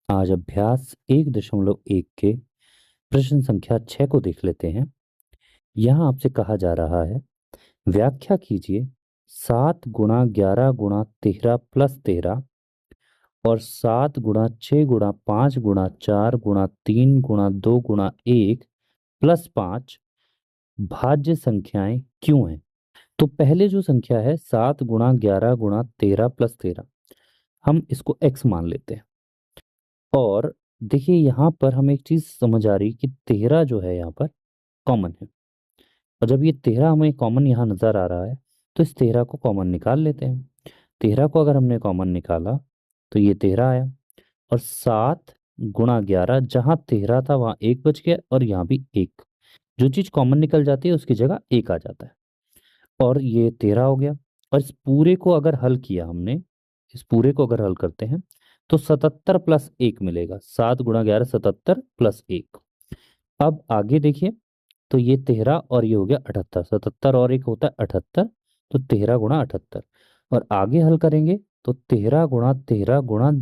आज अभ्यास 1.1 के प्रश्न संख्या 6 को देख लेते हैं। यहाँ आपसे कहा जा रहा है, व्याख्या कीजिए 7 गुणा 11 गुणा 13 प्लस 13 और 7 गुणा 6 गुणा 5 गुणा 4 गुणा 3 गुणा 2 गुणा 1 प्लस 5 भाज्य संख्याएं क्यों हैं। तो पहले जो संख्या है 7 गुणा 11 गुणा 13 प्लस 13, हम इसको x मान लेते हैं। और देखिए यहाँ पर हमें एक चीज समझ आ रही कि 13 जो है यहाँ पर कॉमन है। और जब ये 13 हमें कॉमन यहाँ नजर आ रहा है तो इस 13 को कॉमन निकाल लेते हैं। 13 को अगर हमने कॉमन निकाला तो ये 13 आया। और 7 गुणा 11, जहाँ 13 था वहां एक बच गया और यहाँ भी एक। जो चीज कॉमन निकल जाती है उसकी जगह एक आ जाता है और ये 13 हो गया। और इस पूरे को अगर हल किया हमने, इस पूरे को अगर हल करते हैं तो 77 प्लस 1 मिलेगा। 7 गुणा 11 77 प्लस 1। अब आगे देखिए, तो ये 13 और ये हो गया 78। 77 और एक होता है 78, तो 13 गुणा 78। और आगे हल करेंगे तो 13 गुणा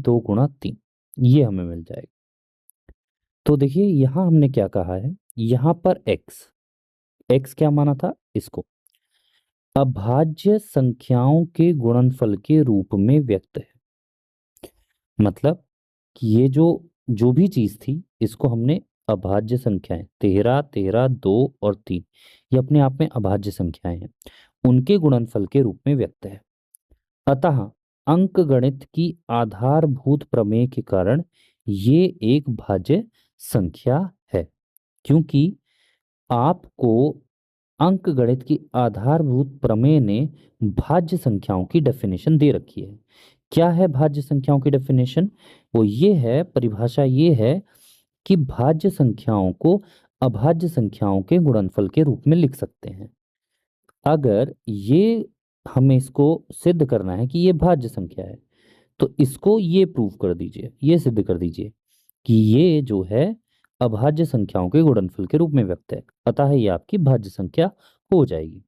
2 गुणा 3, ये हमें मिल जाएगा। तो देखिए यहां हमने क्या कहा है, यहां पर x, x क्या माना था, इसको अभाज्य संख्याओं के गुणनफल के रूप में व्यक्त है। मतलब कि ये जो जो भी चीज थी इसको हमने अभाज्य संख्याएं 13 13 2 और 3, ये अपने आप में अभाज्य संख्याएं हैं, उनके गुणनफल के रूप में व्यक्त है। अतः अंकगणित की आधारभूत प्रमेय के कारण ये एक भाज्य संख्या है। क्योंकि आपको अंकगणित की आधारभूत प्रमेय ने भाज्य संख्याओं की डेफिनेशन दे रखी है। क्या है भाज्य संख्याओं की डेफिनेशन? वो ये है, परिभाषा ये है कि भाज्य संख्याओं को अभाज्य संख्याओं के गुणनफल के रूप में लिख सकते हैं। अगर ये हमें इसको सिद्ध करना है कि ये भाज्य संख्या है तो इसको ये प्रूव कर दीजिए, ये सिद्ध कर दीजिए कि ये जो है अभाज्य संख्याओं के गुणनफल के रूप में व्यक्त है, अतः ये आपकी भाज्य संख्या हो जाएगी।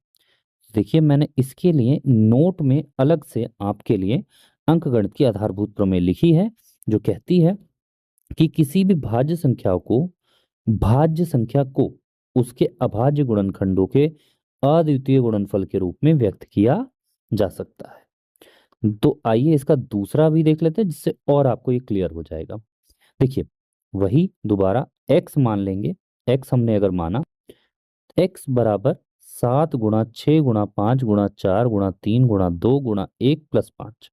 देखिए मैंने इसके लिए नोट में अलग से आपके लिए अंकगणित की आधारभूत प्रमेय लिखी है, जो कहती है कि किसी भी भाज्य संख्या को उसके अभाज्य गुणनखंडों के अद्वितीय गुणनफल के रूप में व्यक्त किया जा सकता है। तो आइए इसका दूसरा भी देख लेते हैं, जिससे और आपको ये क्लियर हो जाएगा। देखिए वही दोबारा x मान लेंगे। x हमने अगर माना, x बराबर 7 गुणा 6 गुणा 5 गुणा 4 गुणा 3 गुणा 2 गुणा 1 प्लस 5।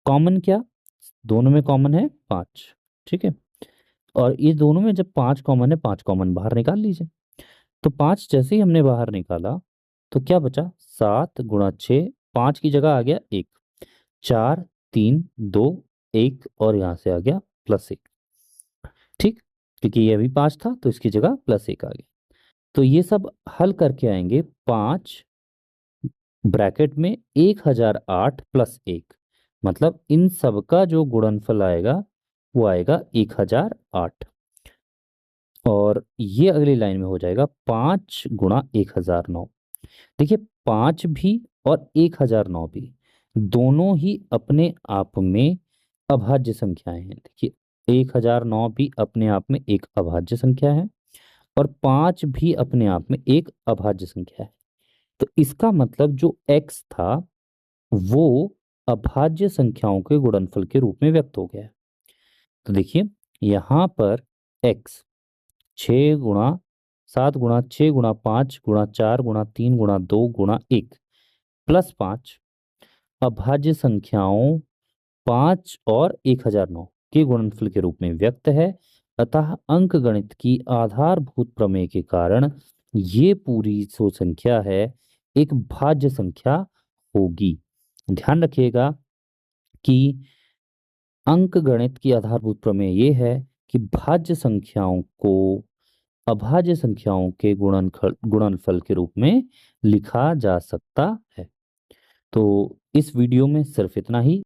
कॉमन क्या, दोनों में कॉमन है 5। ठीक है, और ये दोनों में जब 5 कॉमन है, 5 कॉमन बाहर निकाल लीजिए। तो 5 जैसे ही हमने बाहर निकाला तो क्या बचा, 7 गुणा 6, 5 की जगह आ गया 1, 4 3 2 1 और यहां से आ गया प्लस 1। ठीक, क्योंकि ये अभी 5 था तो इसकी जगह प्लस 1 आ गया। तो ये सब हल करके आएंगे 5 ब्रैकेट में 1008 प्लस 1, मतलब इन सब का जो गुणनफल आएगा वो आएगा 1008। और ये अगली लाइन में हो जाएगा 5 गुणा 1009। देखिए 5 भी और 1009 भी दोनों ही अपने आप में अभाज्य संख्याएं हैं। देखिए 1009 भी अपने आप में एक अभाज्य संख्या है और 5 भी अपने आप में एक अभाज्य संख्या है। तो इसका मतलब जो x था वो अभाज्य संख्याओं के गुणनफल के रूप में व्यक्त हो गया है। तो देखिए यहां पर x 6 गुणा 7 गुणा 6 गुणा 5 गुणा 4 गुणा 3 गुणा 2 गुणा 1 प्लस 5 अभाज्य संख्याओं 5 और 1009 के गुणनफल के रूप में व्यक्त है। अतः अंकगणित की आधारभूत प्रमेय के कारण ये पूरी जो संख्या है एक भाज्य संख्या होगी। ध्यान रखिएगा कि अंकगणित की आधारभूत प्रमेय ये है कि भाज्य संख्याओं को अभाज्य संख्याओं के गुणनफल के रूप में लिखा जा सकता है। तो इस वीडियो में सिर्फ इतना ही।